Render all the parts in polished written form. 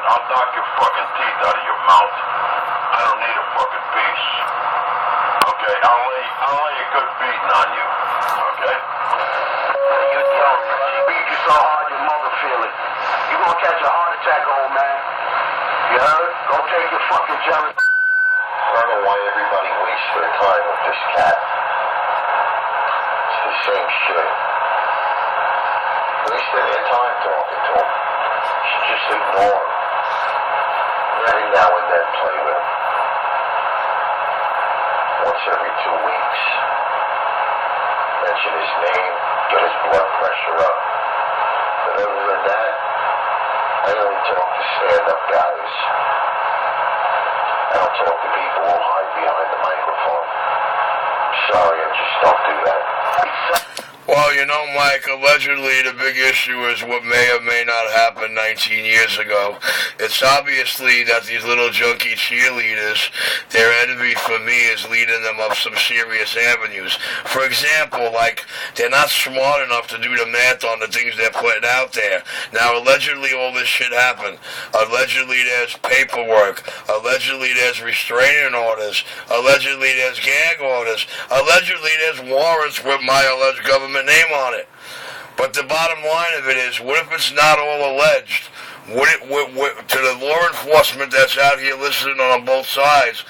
I'll knock your fucking teeth out of your mouth. I don't need a fucking piece. Okay, I'll lay a good beating on you. Okay? You don't. Beat you so hard your mother feel it. You gonna catch a heart attack, old man. You heard? Go take your fucking jelly. I don't know why everybody wastes their time with this cat. It's the same shit. Wasting their time talking to him. You should just ignore him. Every now and then play with him. Once every 2 weeks. Mention his name, get his blood pressure up. But other than that, I only talk to stand-up guys. I don't talk to people who hide behind the microphone. I'm sorry, I just don't do that. Well, you know, Mike, allegedly the big issue is what may or may not happen 19 years ago. It's obviously that these little junkie cheerleaders, their envy for me is leading them up some serious avenues. For example, like, they're not smart enough to do the math on the things they're putting out there. Now, allegedly all this shit happened. Allegedly there's paperwork. Allegedly there's restraining orders. Allegedly there's gag orders. Allegedly there's warrants with my alleged government name on it. But the bottom line of it is, what if it's not all alleged? To the law enforcement that's out here listening on both sides,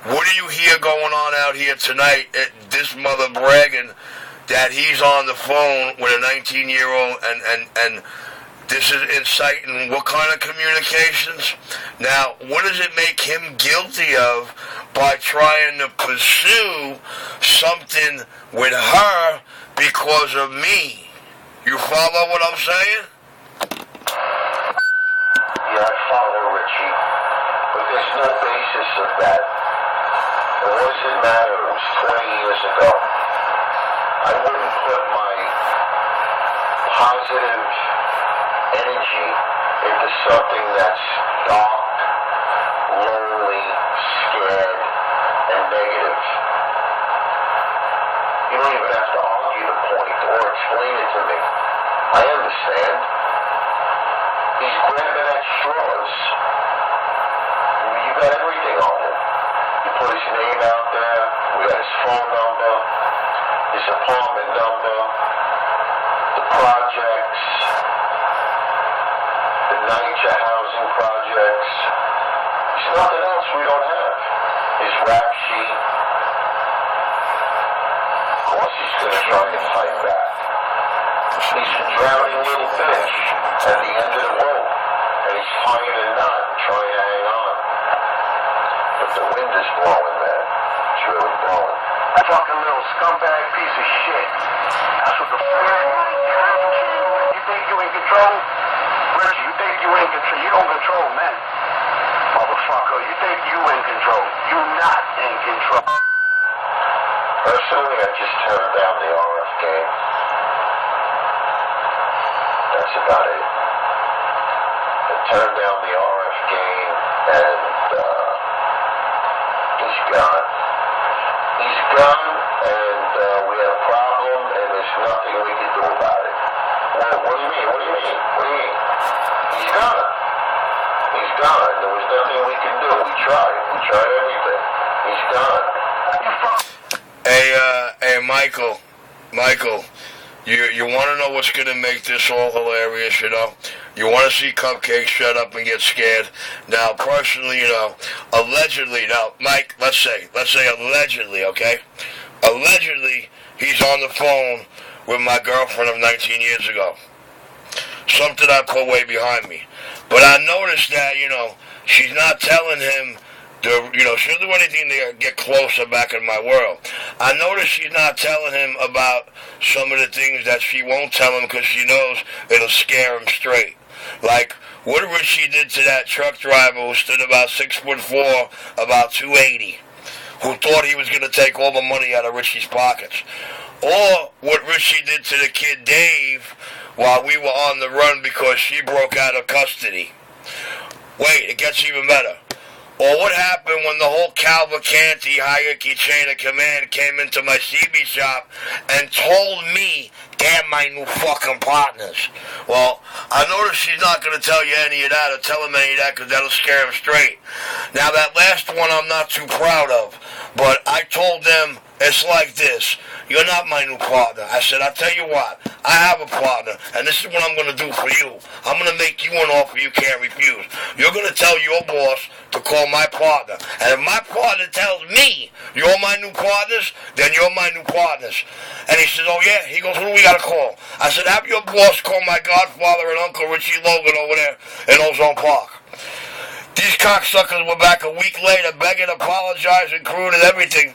what do you hear going on out here tonight? This mother bragging that he's on the phone with a 19-year-old and this is inciting what kind of communications? Now, what does it make him guilty of by trying to pursue something with her because of me? You follow what I'm saying? Yeah, I follow, Richie. But there's no basis of that. It wasn't matter. It was 20 years ago. I wouldn't put my positive energy into something that's dark, lonely, scared, and negative. You don't even have to argue the point or explain it to me. I understand. He's grabbing at straws. You got everything on him. You put his name out there. We got his phone number, his apartment number, the projects, the NYCHA housing projects. There's nothing else we don't have. His rap sheet. Of course he's going to try and fight back. He's a drowning little fish at the end of the rope, and he's tying a knot and trying to hang on. But the wind is blowing, man. It's really blowing. That fucking little scumbag piece of shit. That's what the fuck. You think you in control? Richie, you think you in control? You don't control men. Motherfucker, you think you in control. You not in control. Personally, I just turned down the RF game. That's about it. I turned down the RF game, and he's gone. He's gone, and we have a problem, and there's nothing we can do about it. Well, what do you mean? What do you mean? What do you mean? He's gone. He's gone. There was nothing we can do. We tried. We tried everything. He's gone. Hey, Michael, you want to know what's going to make this all hilarious, you know? You want to see Cupcakes shut up and get scared? Now, personally, you know, allegedly, now, Mike, let's say allegedly, okay? Allegedly, he's on the phone with my girlfriend of 19 years ago. Something I put way behind me. But I noticed that, you know, she's not telling him, she doesn't do anything to get closer back in my world. I noticed she's not telling him about some of the things that she won't tell him because she knows it'll scare him straight. Like what Richie did to that truck driver who stood about 6'4", about 280, who thought he was going to take all the money out of Richie's pockets. Or what Richie did to the kid Dave while we were on the run because she broke out of custody. Wait, it gets even better. Or what happened when the whole Cavalcanti hierarchy chain of command came into my CB shop and told me they're my new fucking partners? Well, I noticed she's not going to tell you any of that or tell him any of that because that'll scare him straight. Now, that last one I'm not too proud of, but I told them it's like this. You're not my new partner. I said, I'll tell you what. I have a partner, and this is what I'm going to do for you. I'm going to make you an offer you can't refuse. You're going to tell your boss to call my partner. And if my partner tells me you're my new partners, then you're my new partners. And he says, oh, yeah? He goes, who do we got to call? I said, have your boss call my godfather and Uncle Richie Logan over there in Ozone Park. These cocksuckers were back a week later begging, apologizing, crude and everything.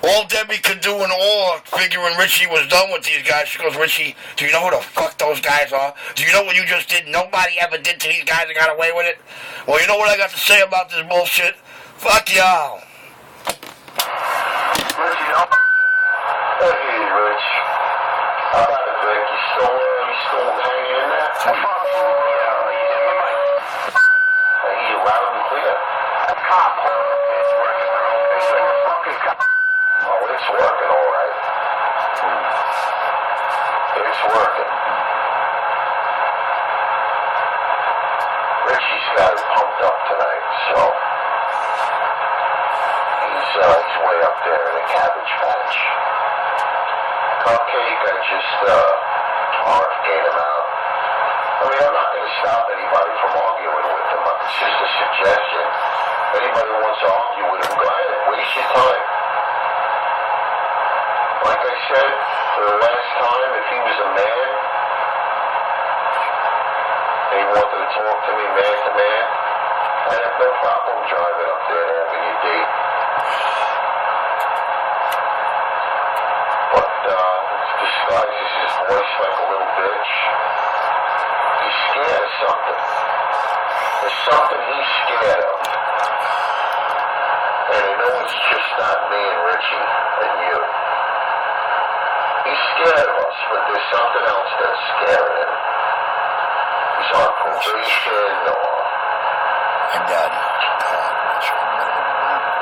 All Debbie could do in awe, figuring Richie was done with these guys, she goes, Richie, do you know who the fuck those guys are? Do you know what you just did? Nobody ever did to these guys and got away with it? Well, you know what I got to say about this bullshit? Fuck y'all. Richie, hey, Rich. How about it, Vic? You still hanging in there? I hear you loud and clear. That cop is working their own thing. Like a fucking cop. Oh, it's working all right. It's working. Richie's got it pumped up tonight, so he's way up there in the cabbage patch. Cupcake, I just RFK'd him out. I mean, I'm not going to stop anybody from arguing with him. It's just a suggestion. If anybody wants to argue with him, go ahead, waste your time. Like I said, for the last time, if he was a man, and he wanted to talk to me man to man, I'd have no problem driving up there and having you date. But, disguises his voice like a little bitch. He's scared of something. There's something he's scared of. And I know it's just not me and Richie and you. He's scared of us, but there's something else that's scaring him. He's on probation or... And then...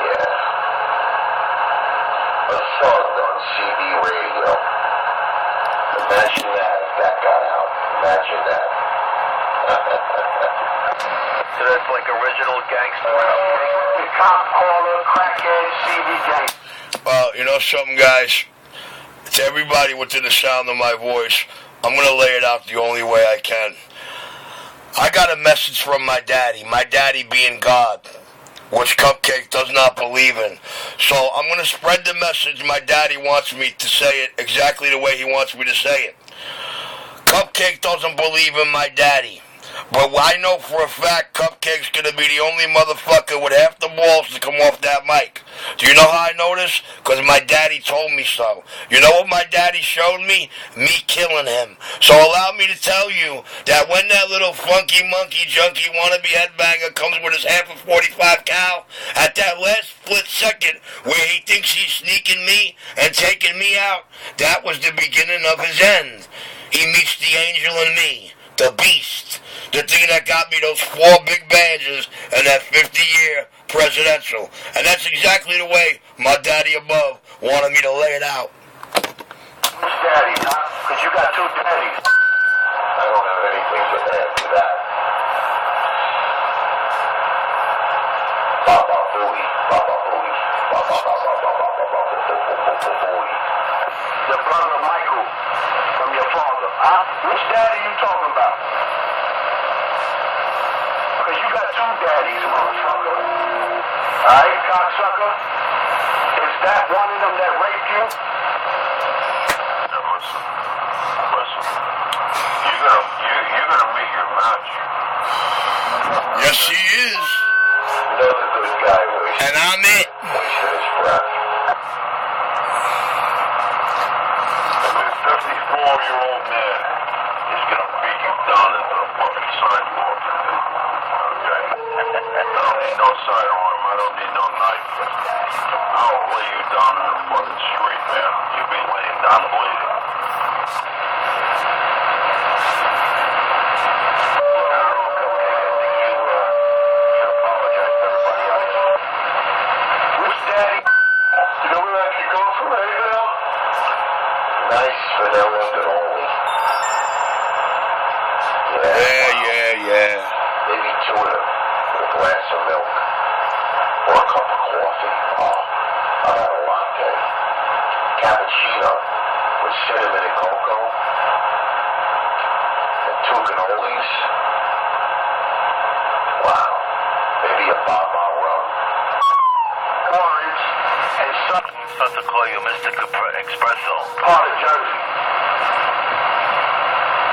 Yeah. A thug on CB radio. Imagine that if that got out. Imagine that. So that's like original gangster rap. The cop caller, crackhead, CB gang. Well, you know something, guys? To everybody within the sound of my voice, I'm going to lay it out the only way I can. I got a message from my daddy being God, which Cupcake does not believe in. So I'm going to spread the message my daddy wants me to say it exactly the way he wants me to say it. Cupcake doesn't believe in my daddy. But I know for a fact Cupcake's gonna be the only motherfucker with half the balls to come off that mic. Do you know how I know this? Because my daddy told me so. You know what my daddy showed me? Me killing him. So allow me to tell you that when that little funky monkey junkie wannabe headbanger comes with his half of 45 cal, at that last split second where he thinks he's sneaking me and taking me out, that was the beginning of his end. He meets the angel in me, the beast. The thing that got me those 4 big badges and that 50-year presidential. And that's exactly the way my daddy above wanted me to lay it out. Who's daddy, huh? Because you got 2 daddies. I don't have anything to add to that. Baba Booey, Baba Booey, Baba Booey. The brother Michael from your father, huh? Which daddy you talking about? Because you got 2 daddies, motherfucker. Alright, cocksucker? Is that one of them that raped you? Now listen. You're gonna meet your match. Yes, he is. Another good guy wasting And I'm it. his breath. A 54-year-old man is gonna beat you down into the fucking sidewalk. Okay? I don't need no sidearm. I don't need no knife. I'll lay you down in the fucking street, man. You'll be laying down bleeding. I don't know, Cupcake. I think you should apologize. Yeah. Maybe 2 of them with a glass of milk or a cup of coffee. Oh, I've had a latte. Cappuccino with cinnamon and cocoa. And 2 cannolis. Wow. Maybe a Baba rum. Orange and some. I'm supposed to call you Mr. Espresso. Part of Jersey.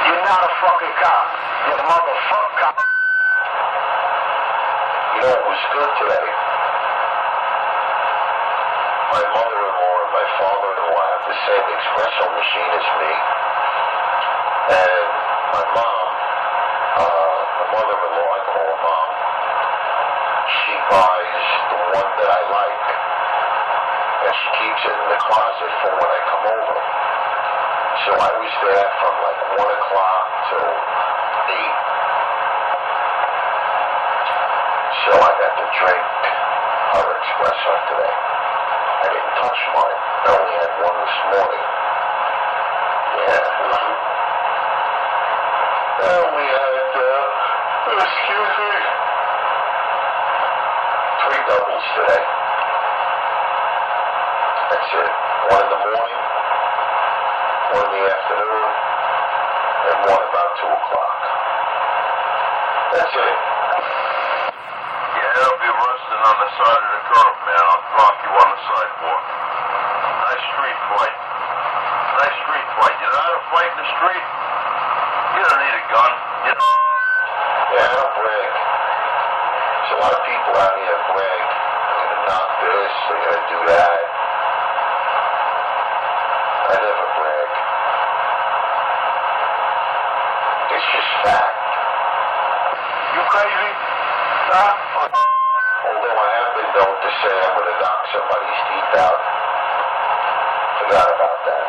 You're not a fucking cop. You're a motherfucking cop. You know, it was good today. My mother-in-law and my father-in-law have the same espresso machine as me. And my mom, my mother-in-law, I call her mom, she buys the one that I like. And she keeps it in the closet for when I come over. So I was there from like 1 o'clock till 8. So I got to drink her espresso today. I didn't touch mine. I only had one this morning. Yeah. And we had, excuse me, 3 doubles today. That's it. 1 in the morning, 1 in the afternoon, and 1 about 2 o'clock. That's it. Yeah, I'll be resting on the side of the curb, man. I'll drop you on the sidewalk. Nice street fight. You know how to fight in the street? You don't need a gun, you know. Yeah, I don't brag. There's a lot of people out here that brag. They're going to knock this, they're going to do that. I never brag. It's just fact. You crazy? Huh? Although I have been known to say I'm going to knock somebody's teeth out. Forgot about that.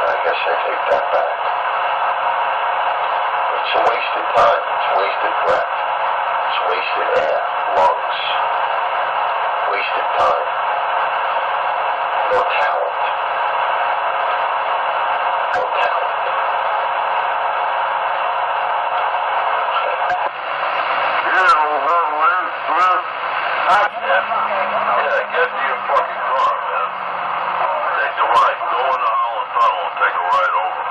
I guess I take that back. It's a wasted time. It's wasted breath. It's wasted air, lungs. Wasted time. No talent. No talent. Yeah, get to your fucking car, man. Take the ride. Go in the Holland Tunnel and take a ride over.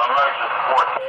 I'm exit 14.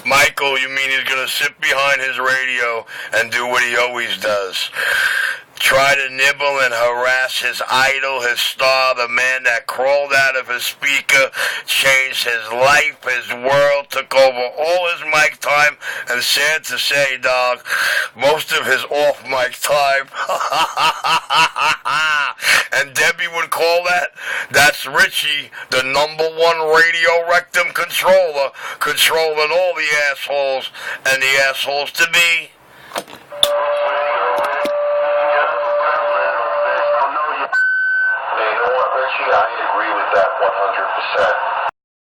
Michael, you mean he's going to sit behind his radio and do what he always does? Try to nibble and harass his idol, his star, the man that crawled out of his speaker, changed his life, his world, took over all his mic time, and sad to say, dog, most of his off-mic time. And Debbie would call that? That's Richie, the #1 radio rectum controller, controlling all the assholes and the assholes to be.